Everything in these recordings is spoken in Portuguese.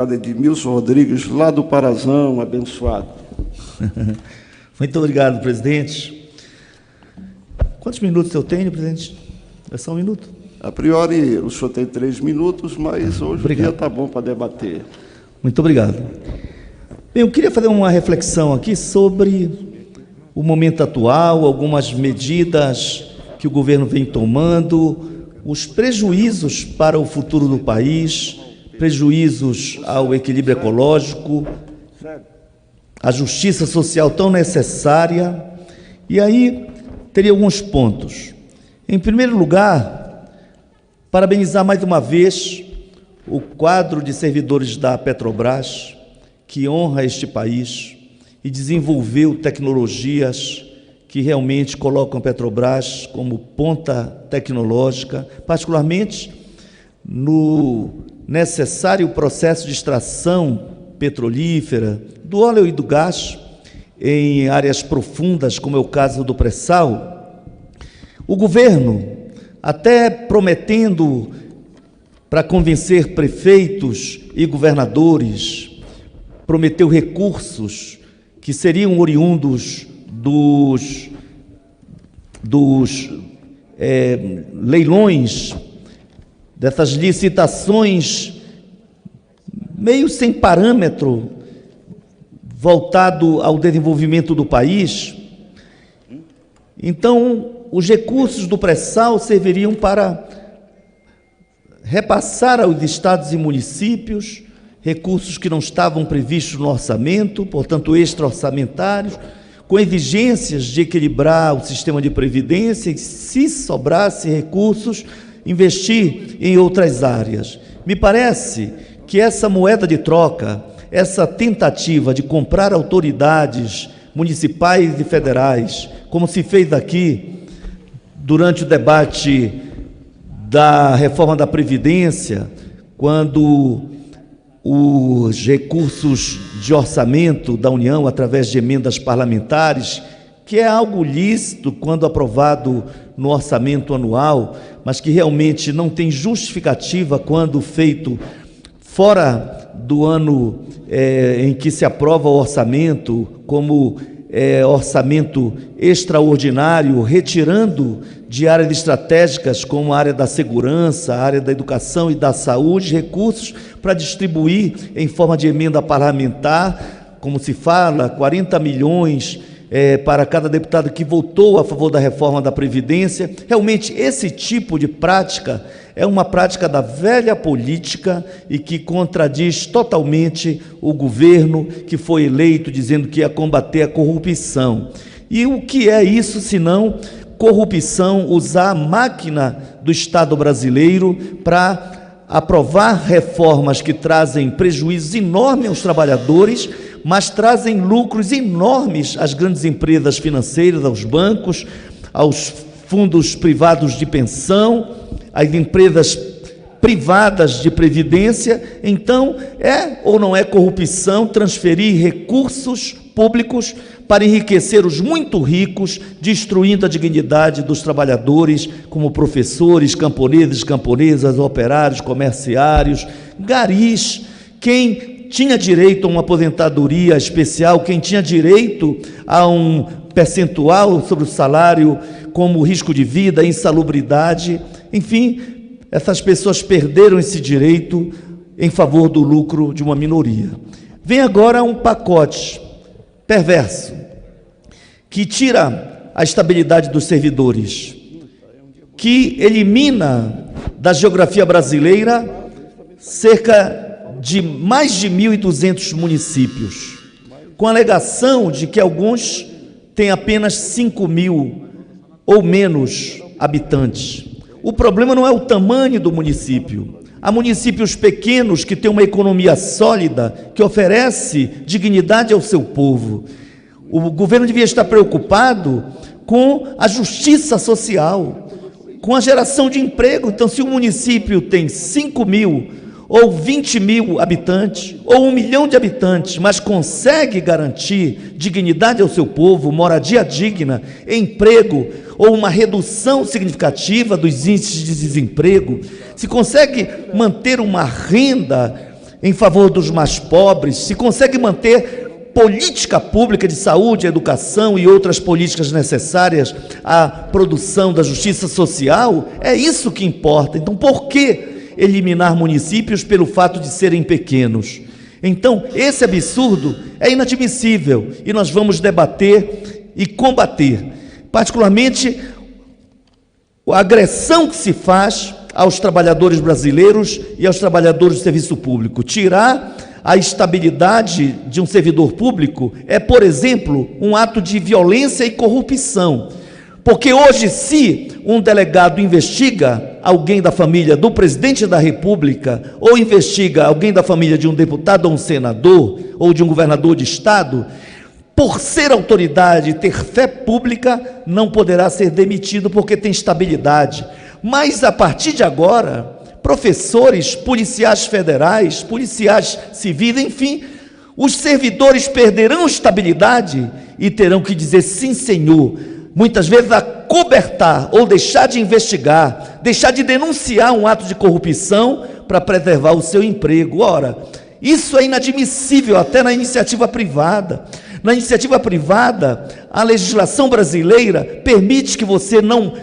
Edmilson Rodrigues, lá do Parazão, abençoado. Muito obrigado, presidente. Quantos minutos eu tenho, presidente? É só um minuto? A priori, o senhor tem 3 minutos, mas hoje o dia está bom para debater. Muito obrigado. Bem, eu queria fazer uma reflexão aqui sobre o momento atual, algumas medidas que o governo vem tomando, os prejuízos para o futuro do país, prejuízos ao equilíbrio ecológico, a justiça social tão necessária. E aí teria alguns pontos. Em primeiro lugar, parabenizar mais uma vez o quadro de servidores da Petrobras, que honra este país e desenvolveu tecnologias que realmente colocam a Petrobras como ponta tecnológica, particularmente no necessário processo de extração petrolífera, do óleo e do gás, em áreas profundas, como é o caso do pré-sal. O governo, até prometendo para convencer prefeitos e governadores, prometeu recursos que seriam oriundos dos leilões, dessas licitações meio sem parâmetro, voltado ao desenvolvimento do país. Então, os recursos do pré-sal serviriam para repassar aos estados e municípios recursos que não estavam previstos no orçamento, portanto, extra-orçamentários, com exigências de equilibrar o sistema de previdência e, se sobrasse recursos, investir em outras áreas. Me parece que essa moeda de troca, essa tentativa de comprar autoridades municipais e federais, como se fez aqui durante o debate da reforma da Previdência, quando os recursos de orçamento da União, através de emendas parlamentares, que é algo lícito quando aprovado no orçamento anual, mas que realmente não tem justificativa quando feito fora do ano em que se aprova o orçamento, como orçamento extraordinário, retirando de áreas estratégicas como a área da segurança, a área da educação e da saúde, recursos para distribuir em forma de emenda parlamentar, como se fala, 40 milhões para cada deputado que votou a favor da reforma da Previdência. Realmente, esse tipo de prática é uma prática da velha política e que contradiz totalmente o governo que foi eleito dizendo que ia combater a corrupção. E o que é isso, senão corrupção, usar a máquina do Estado brasileiro para aprovar reformas que trazem prejuízos enormes aos trabalhadores, mas trazem lucros enormes às grandes empresas financeiras, aos bancos, aos fundos privados de pensão, às empresas privadas de previdência. Então, é ou não é corrupção transferir recursos públicos para enriquecer os muito ricos, destruindo a dignidade dos trabalhadores, como professores, camponeses, camponesas, operários, comerciários, garis, quem tinha direito a uma aposentadoria especial, quem tinha direito a um percentual sobre o salário, como risco de vida, insalubridade, enfim, essas pessoas perderam esse direito em favor do lucro de uma minoria. Vem agora um pacote perverso, que tira a estabilidade dos servidores, que elimina da geografia brasileira cerca de mais de 1.200 municípios, com a alegação de que alguns têm apenas 5.000 ou menos habitantes. O problema não é o tamanho do município. Há municípios pequenos que têm uma economia sólida, que oferece dignidade ao seu povo. O governo devia estar preocupado com a justiça social, com a geração de emprego. Então, se o município tem 5.000 ou 20.000 habitantes, ou 1 milhão de habitantes, mas consegue garantir dignidade ao seu povo, moradia digna, emprego, ou uma redução significativa dos índices de desemprego, se consegue manter uma renda em favor dos mais pobres, se consegue manter política pública de saúde, educação e outras políticas necessárias à produção da justiça social, é isso que importa. Então, por que eliminar municípios pelo fato de serem pequenos? Então, esse absurdo é inadmissível e nós vamos debater e combater, particularmente a agressão que se faz aos trabalhadores brasileiros e aos trabalhadores do serviço público. Tirar a estabilidade de um servidor público é, por exemplo, um ato de violência e corrupção. Porque hoje, se um delegado investiga alguém da família do presidente da República, ou investiga alguém da família de um deputado ou um senador, ou de um governador de estado, por ser autoridade e ter fé pública, não poderá ser demitido porque tem estabilidade. Mas, a partir de agora, professores, policiais federais, policiais civis, enfim, os servidores perderão estabilidade e terão que dizer sim, senhor, muitas vezes acobertar ou deixar de investigar, deixar de denunciar um ato de corrupção para preservar o seu emprego. Ora, isso é inadmissível até na iniciativa privada. Na iniciativa privada, a legislação brasileira permite que você não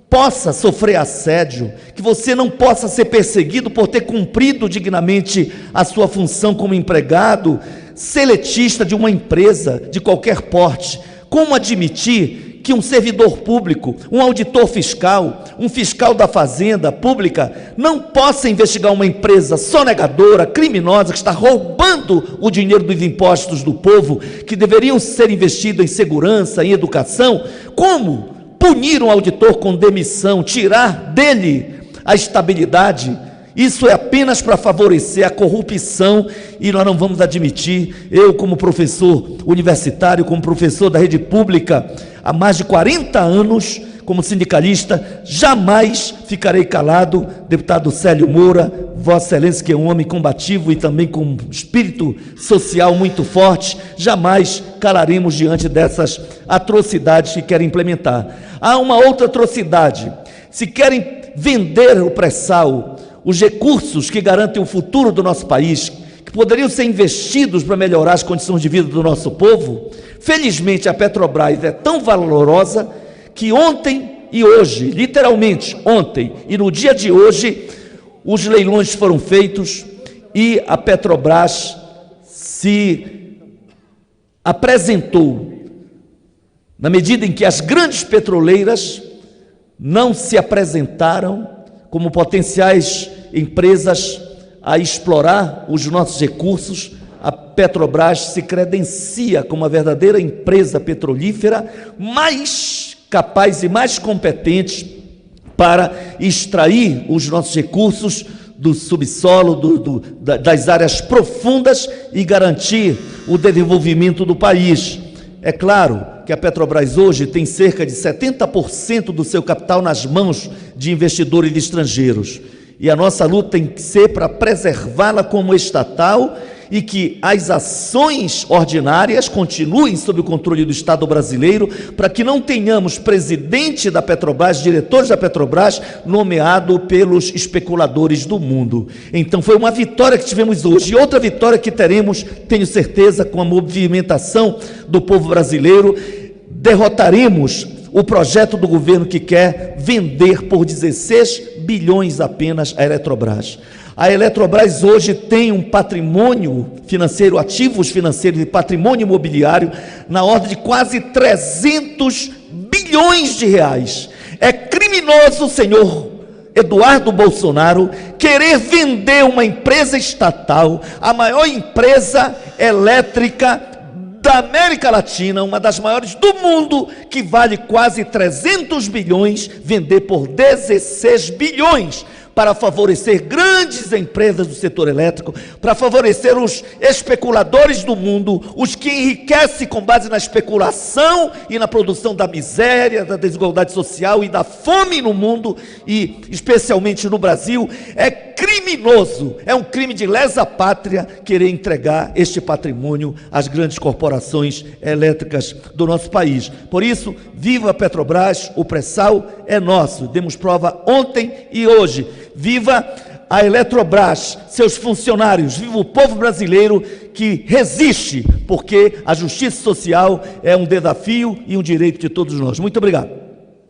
possa sofrer assédio, que você não possa ser perseguido por ter cumprido dignamente a sua função como empregado, seletista de uma empresa de qualquer porte. Como admitir que um servidor público, um auditor fiscal, um fiscal da fazenda pública, não possa investigar uma empresa sonegadora, criminosa, que está roubando o dinheiro dos impostos do povo, que deveriam ser investidos em segurança, em educação? Como punir um auditor com demissão, tirar dele a estabilidade? Isso é apenas para favorecer a corrupção e nós não vamos admitir. Eu, como professor universitário, como professor da rede pública há mais de 40 anos, como sindicalista, jamais ficarei calado. Deputado Célio Moura, Vossa Excelência, que é um homem combativo e também com um espírito social muito forte, jamais calaremos diante dessas atrocidades que querem implementar. Há uma outra atrocidade: se querem vender o pré-sal, os recursos que garantem o futuro do nosso país, que poderiam ser investidos para melhorar as condições de vida do nosso povo, felizmente a Petrobras é tão valorosa que ontem e hoje, literalmente ontem e no dia de hoje, os leilões foram feitos e a Petrobras se apresentou, na medida em que as grandes petroleiras não se apresentaram como potenciais empresas a explorar os nossos recursos. A Petrobras se credencia como a verdadeira empresa petrolífera mais capaz e mais competente para extrair os nossos recursos do subsolo, das áreas profundas e garantir o desenvolvimento do país. É claro que a Petrobras hoje tem cerca de 70% do seu capital nas mãos de investidores estrangeiros. E a nossa luta tem que ser para preservá-la como estatal e que as ações ordinárias continuem sob o controle do Estado brasileiro, para que não tenhamos presidente da Petrobras, diretores da Petrobras, nomeado pelos especuladores do mundo. Então foi uma vitória que tivemos hoje, e outra vitória que teremos, tenho certeza, com a movimentação do povo brasileiro. Derrotaremos o projeto do governo que quer vender por 16 bilhões apenas a Eletrobras. A Eletrobras hoje tem um patrimônio financeiro, ativos financeiros e patrimônio imobiliário na ordem de quase 300 bilhões de reais. É criminoso, senhor Eduardo Bolsonaro, querer vender uma empresa estatal, a maior empresa elétrica da América Latina, uma das maiores do mundo, que vale quase 300 bilhões, vender por 16 bilhões, para favorecer grandes empresas do setor elétrico, para favorecer os especuladores do mundo, os que enriquecem com base na especulação e na produção da miséria, da desigualdade social e da fome no mundo, e especialmente no Brasil. É criminoso, é um crime de lesa pátria querer entregar este patrimônio às grandes corporações elétricas do nosso país. Por isso, viva a Petrobras, o pré-sal é nosso, demos prova ontem e hoje. Viva a Eletrobras, seus funcionários, viva o povo brasileiro que resiste, porque a justiça social é um desafio e um direito de todos nós. Muito obrigado.